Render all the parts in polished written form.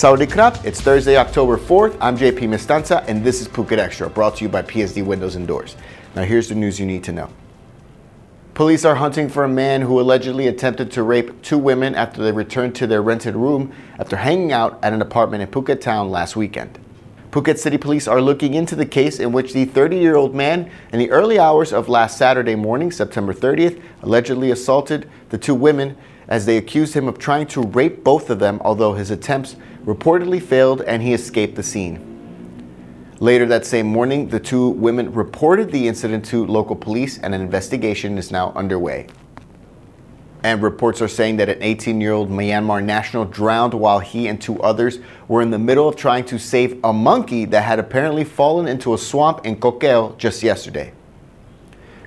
Saudi Krab, it's Thursday, October 4th. I'm JP Mestanza, and this is Phuket Extra, brought to you by PSD Windows and Doors. Now here's the news you need to know. Police are hunting for a man who allegedly attempted to rape two women after they returned to their rented room after hanging out at an apartment in Phuket town last weekend. Phuket City Police are looking into the case in which the 30-year-old man, in the early hours of last Saturday morning, September 30th, allegedly assaulted the two women as they accused him of trying to rape both of them, although his attempts reportedly failed and he escaped the scene. Later that same morning, the two women reported the incident to local police and an investigation is now underway. And reports are saying that an 18-year-old Myanmar national drowned while he and two others were in the middle of trying to save a monkey that had apparently fallen into a swamp in Kokeo just yesterday.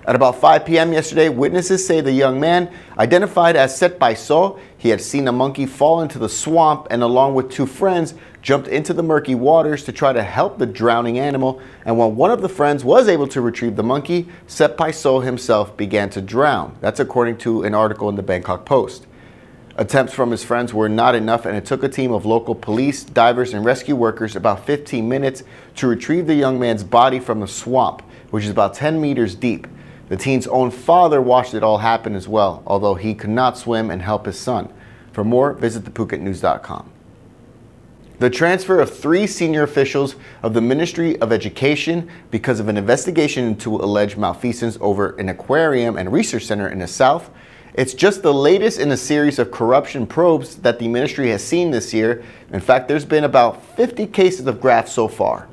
At about 5 p.m. yesterday, witnesses say the young man, identified as Setpai So, he had seen a monkey fall into the swamp and along with two friends jumped into the murky waters to try to help the drowning animal, and when one of the friends was able to retrieve the monkey, Setpai So himself began to drown. That's according to an article in the Bangkok Post. Attempts from his friends were not enough, and it took a team of local police, divers, and rescue workers about 15 minutes to retrieve the young man's body from the swamp, which is about 10 meters deep. The teen's own father watched it all happen as well, although he could not swim and help his son. For more, visit thephuket.news.com. The transfer of 3 senior officials of the Ministry of Education because of an investigation into alleged malfeasance over an aquarium and research center in the south. It's just the latest in a series of corruption probes that the ministry has seen this year. In fact, there's been about 50 cases of graft so far.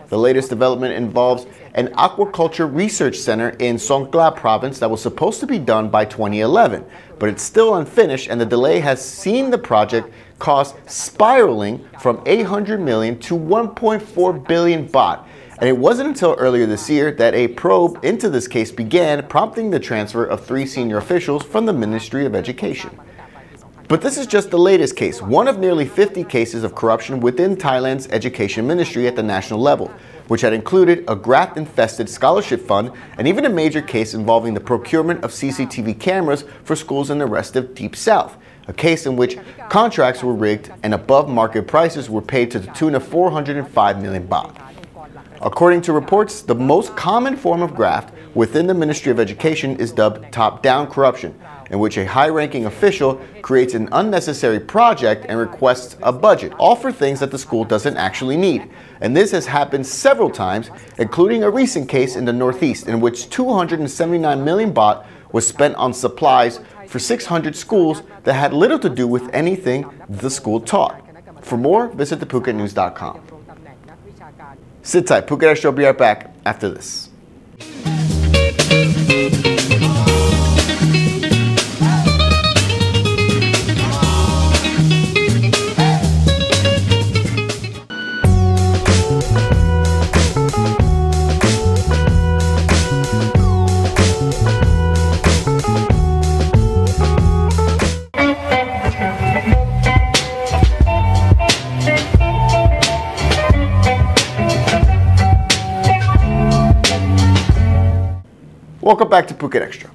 The latest development involves an aquaculture research center in Songkhla province that was supposed to be done by 2011, but it's still unfinished, and the delay has seen the project cost spiraling from 800 million to 1.4 billion baht. And it wasn't until earlier this year that a probe into this case began, prompting the transfer of 3 senior officials from the Ministry of Education. But this is just the latest case, one of nearly 50 cases of corruption within Thailand's education ministry at the national level, which had included a graft-infested scholarship fund and even a major case involving the procurement of CCTV cameras for schools in the rest of Deep South, a case in which contracts were rigged and above-market prices were paid to the tune of 405 million baht. According to reports, the most common form of graft within the Ministry of Education is dubbed top-down corruption, in which a high-ranking official creates an unnecessary project and requests a budget, all for things that the school doesn't actually need. And this has happened several times, including a recent case in the Northeast in which 279 million baht was spent on supplies for 600 schools that had little to do with anything the school taught. For more, visit thephuket.news.com. Sit tight, Phuket Extra will be right back after this. Welcome back to Phuket Extra.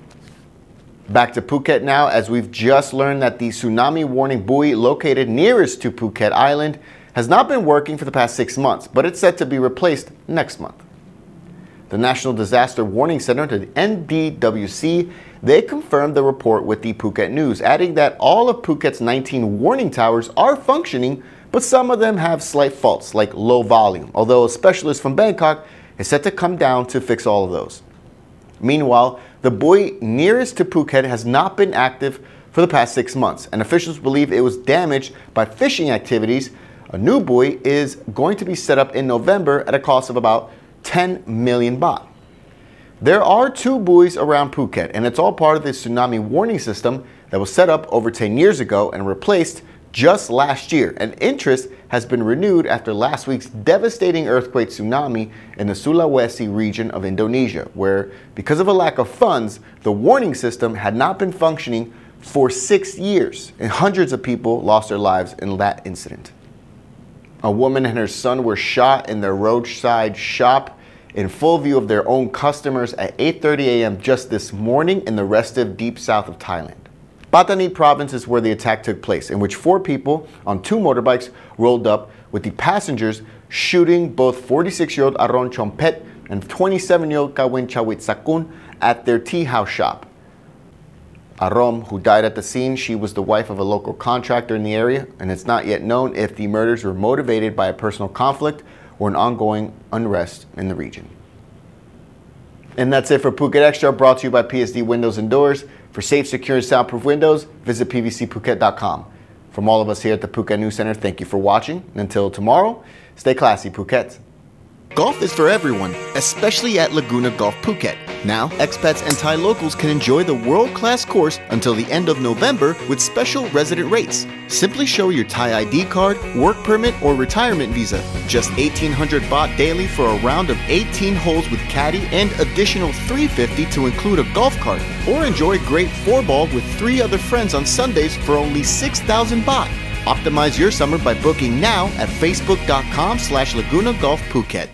Back to Phuket now, as we've just learned that the tsunami-warning buoy located nearest to Phuket Island has not been working for the past 6 months, but it's set to be replaced next month. The National Disaster Warning Center, the NDWC, they confirmed the report with the Phuket News, adding that all of Phuket's 19 warning towers are functioning, but some of them have slight faults, like low volume, although a specialist from Bangkok is set to come down to fix all of those. Meanwhile, the buoy nearest to Phuket has not been active for the past 6 months, and officials believe it was damaged by fishing activities. A new buoy is going to be set up in November at a cost of about 10 million baht. There are 2 buoys around Phuket, and it's all part of the tsunami warning system that was set up over 10 years ago and replaced just last year, and interest has been renewed after last week's devastating earthquake tsunami in the Sulawesi region of Indonesia, where, because of a lack of funds, the warning system had not been functioning for 6 years, and hundreds of people lost their lives in that incident. A woman and her son were shot in their roadside shop in full view of their own customers at 8:30 a.m. just this morning in the restive deep south of Thailand. Patani province is where the attack took place, in which 4 people on 2 motorbikes rolled up, with the passengers shooting both 46-year-old Aron Chompet and 27-year-old Kawin Chawitsakun at their tea house shop. Arom, who died at the scene, she was the wife of a local contractor in the area, and it's not yet known if the murders were motivated by a personal conflict or an ongoing unrest in the region. And that's it for Phuket Extra, brought to you by PSD Windows and Doors. For safe, secure, and soundproof windows, visit pvcphuket.com. From all of us here at the Phuket News Center, thank you for watching. And until tomorrow, stay classy, Phuket. Golf is for everyone, especially at Laguna Golf Phuket. Now, expats and Thai locals can enjoy the world-class course until the end of November with special resident rates. Simply show your Thai ID card, work permit, or retirement visa. Just 1,800 baht daily for a round of 18 holes with caddy and additional 350 to include a golf cart. Or enjoy great 4-ball with 3 other friends on Sundays for only 6,000 baht. Optimize your summer by booking now at facebook.com/Laguna Golf Phuket.